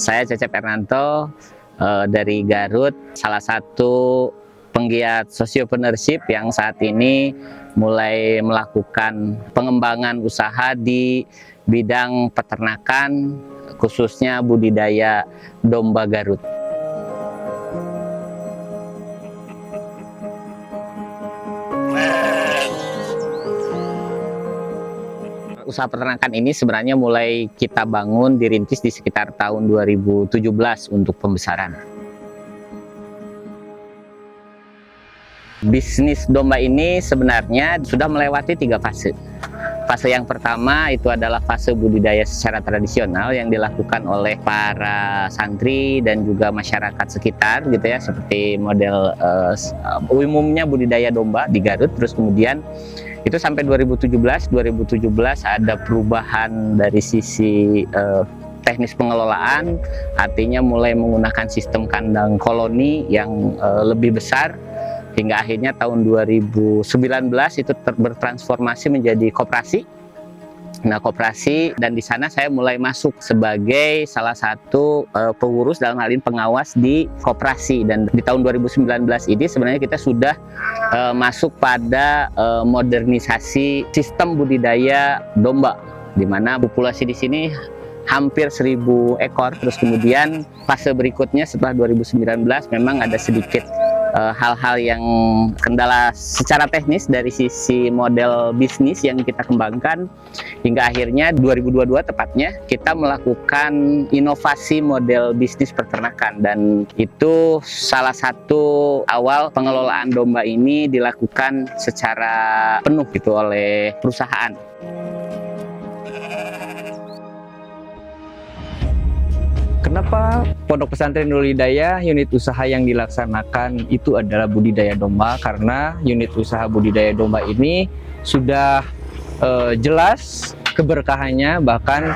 Saya Cecep Ernanto dari Garut, salah satu penggiat sociopreneurship yang saat ini mulai melakukan pengembangan usaha di bidang peternakan, khususnya budidaya domba Garut. Usaha peternakan ini sebenarnya mulai kita bangun, dirintis di sekitar tahun 2017 untuk pembesaran. Bisnis domba ini sebenarnya sudah melewati 3 fase. Fase yang pertama itu adalah fase budidaya secara tradisional yang dilakukan oleh para santri dan juga masyarakat sekitar gitu ya, seperti model umumnya budidaya domba di Garut. Terus kemudian itu sampai 2017 ada perubahan dari sisi teknis pengelolaan, artinya mulai menggunakan sistem kandang koloni yang lebih besar, hingga akhirnya tahun 2019 itu bertransformasi menjadi koperasi. Nah, koperasi, dan di sana saya mulai masuk sebagai salah satu pengurus, dalam hal ini pengawas di koperasi. Dan di tahun 2019 ini sebenarnya kita sudah masuk pada modernisasi sistem budidaya domba, di mana populasi di sini hampir 1000 ekor. Terus kemudian fase berikutnya setelah 2019 memang ada sedikit hal-hal yang kendala secara teknis dari sisi model bisnis yang kita kembangkan, hingga akhirnya 2022 tepatnya kita melakukan inovasi model bisnis peternakan, dan itu salah satu awal pengelolaan domba ini dilakukan secara penuh gitu oleh perusahaan. Kenapa Pondok Pesantren Nurul Hidayah unit usaha yang dilaksanakan itu adalah budidaya domba? Karena unit usaha budidaya domba ini sudah jelas keberkahannya, bahkan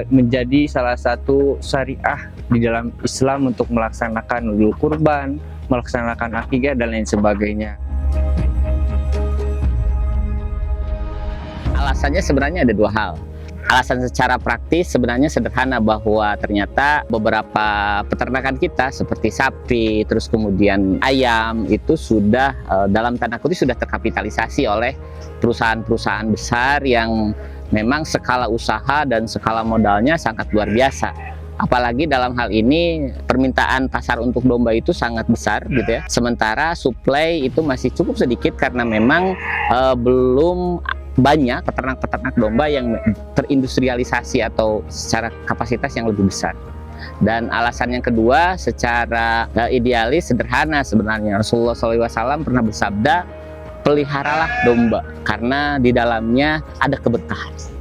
menjadi salah satu syariah di dalam Islam untuk melaksanakan nudul kurban, melaksanakan akikah dan lain sebagainya. Alasannya sebenarnya ada 2 hal. Alasan secara praktis sebenarnya sederhana, bahwa ternyata beberapa peternakan kita seperti sapi, terus kemudian ayam, itu sudah dalam tanda kutip sudah terkapitalisasi oleh perusahaan-perusahaan besar yang memang skala usaha dan skala modalnya sangat luar biasa. Apalagi dalam hal ini permintaan pasar untuk domba itu sangat besar gitu ya. Sementara supply itu masih cukup sedikit karena memang belum banyak peternak-peternak domba yang terindustrialisasi atau secara kapasitas yang lebih besar. Dan alasan yang kedua secara idealis sederhana sebenarnya. Rasulullah SAW pernah bersabda, peliharalah domba karena di dalamnya ada keberkahan.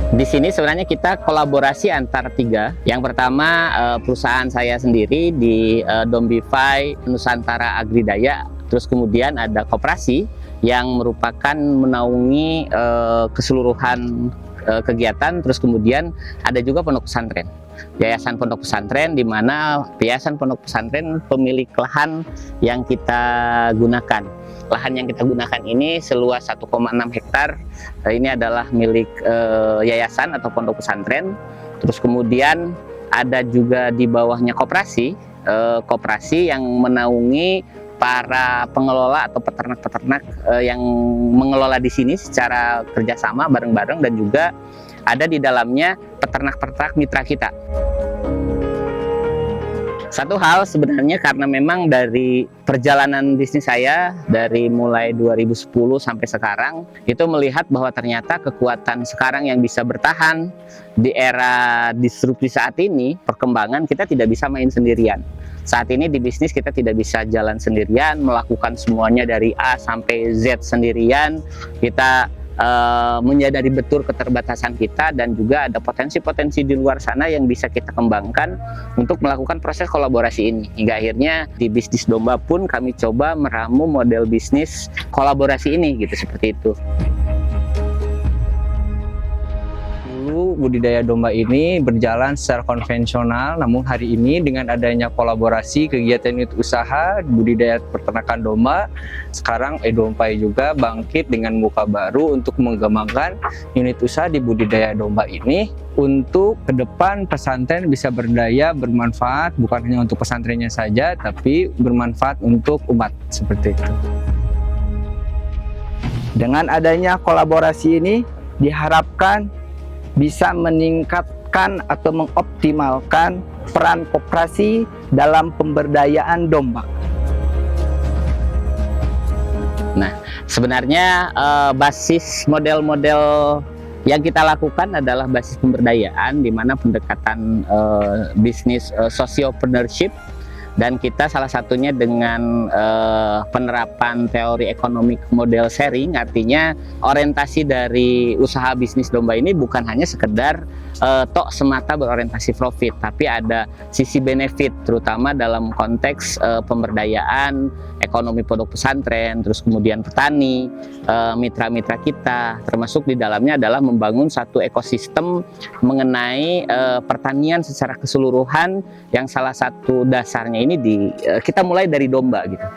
Di sini sebenarnya kita kolaborasi antara 3. Yang pertama perusahaan saya sendiri di Dombify Nusantara Agridaya. Terus kemudian ada koperasi yang merupakan menaungi keseluruhan kegiatan. Terus kemudian ada juga pondok pesantren, yayasan pondok pesantren, di mana yayasan pondok pesantren pemilik lahan yang kita gunakan. Lahan yang kita gunakan ini seluas 1,6 hektar. Ini adalah milik yayasan atau pondok pesantren. Terus kemudian ada juga di bawahnya koperasi, koperasi yang menaungi para pengelola atau peternak-peternak yang mengelola di sini secara kerjasama bareng-bareng, dan juga ada di dalamnya peternak-peternak mitra kita. Satu hal sebenarnya, karena memang dari perjalanan bisnis saya dari mulai 2010 sampai sekarang, itu melihat bahwa ternyata kekuatan sekarang yang bisa bertahan di era disrupsi saat ini, perkembangan kita tidak bisa main sendirian. Saat ini di bisnis kita tidak bisa jalan sendirian, melakukan semuanya dari A sampai Z sendirian. Kita menyadari betul keterbatasan kita, dan juga ada potensi-potensi di luar sana yang bisa kita kembangkan untuk melakukan proses kolaborasi ini. Hingga akhirnya di bisnis domba pun kami coba meramu model bisnis kolaborasi ini gitu, seperti itu. Dulu Dulu budidaya domba ini berjalan secara konvensional, namun hari ini dengan adanya kolaborasi kegiatan unit usaha budidaya peternakan domba, sekarang Edompai juga bangkit dengan muka baru untuk mengembangkan unit usaha di budidaya domba ini untuk ke depan pesantren bisa berdaya, bermanfaat bukan hanya untuk pesantrennya saja, tapi bermanfaat untuk umat seperti itu. Dengan adanya kolaborasi ini diharapkan bisa meningkatkan atau mengoptimalkan peran koperasi dalam pemberdayaan domba. Nah, sebenarnya basis model-model yang kita lakukan adalah basis pemberdayaan, di mana pendekatan bisnis sociopreneurship, dan kita salah satunya dengan penerapan teori ekonomi model sharing. Artinya orientasi dari usaha bisnis domba ini bukan hanya sekedar tok semata berorientasi profit, tapi ada sisi benefit, terutama dalam konteks pemberdayaan ekonomi pondok pesantren, terus kemudian petani, mitra-mitra kita, termasuk di dalamnya adalah membangun satu ekosistem mengenai pertanian secara keseluruhan, yang salah satu dasarnya ini kita mulai dari domba gitu.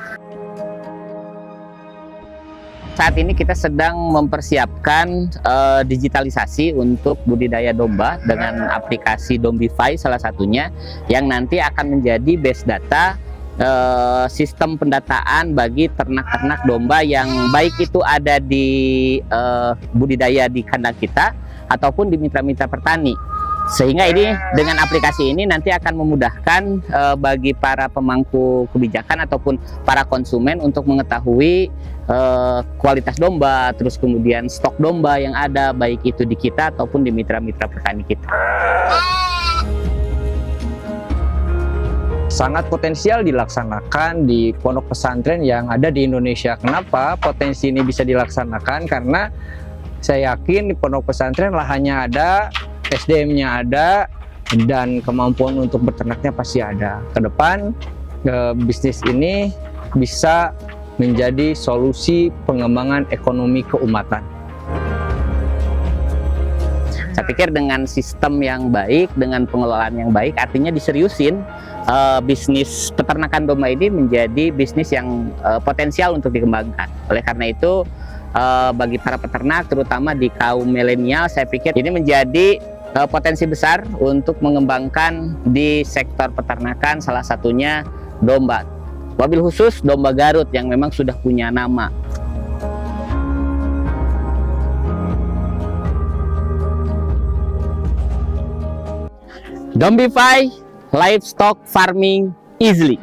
Saat ini kita sedang mempersiapkan digitalisasi untuk budidaya domba dengan aplikasi Dombify salah satunya, yang nanti akan menjadi base data sistem pendataan bagi ternak-ternak domba yang baik itu ada di budidaya di kandang kita ataupun di mitra-mitra petani. Sehingga ini dengan aplikasi ini nanti akan memudahkan bagi para pemangku kebijakan ataupun para konsumen untuk mengetahui kualitas domba, terus kemudian stok domba yang ada baik itu di kita ataupun di mitra-mitra petani kita. Sangat potensial dilaksanakan di pondok pesantren yang ada di Indonesia. Kenapa potensi ini bisa dilaksanakan? Karena saya yakin di pondok pesantren lahannya ada, SDM-nya ada, dan kemampuan untuk beternaknya pasti ada. Ke depan bisnis ini bisa menjadi solusi pengembangan ekonomi keumatan. Saya pikir dengan sistem yang baik, dengan pengelolaan yang baik, artinya diseriusin, bisnis peternakan domba ini menjadi bisnis yang potensial untuk dikembangkan. Oleh karena itu, bagi para peternak, terutama di kaum milenial, saya pikir ini menjadi potensi besar untuk mengembangkan di sektor peternakan, salah satunya domba. Wabil khusus domba Garut yang memang sudah punya nama. Dombify Livestock Farming Easily.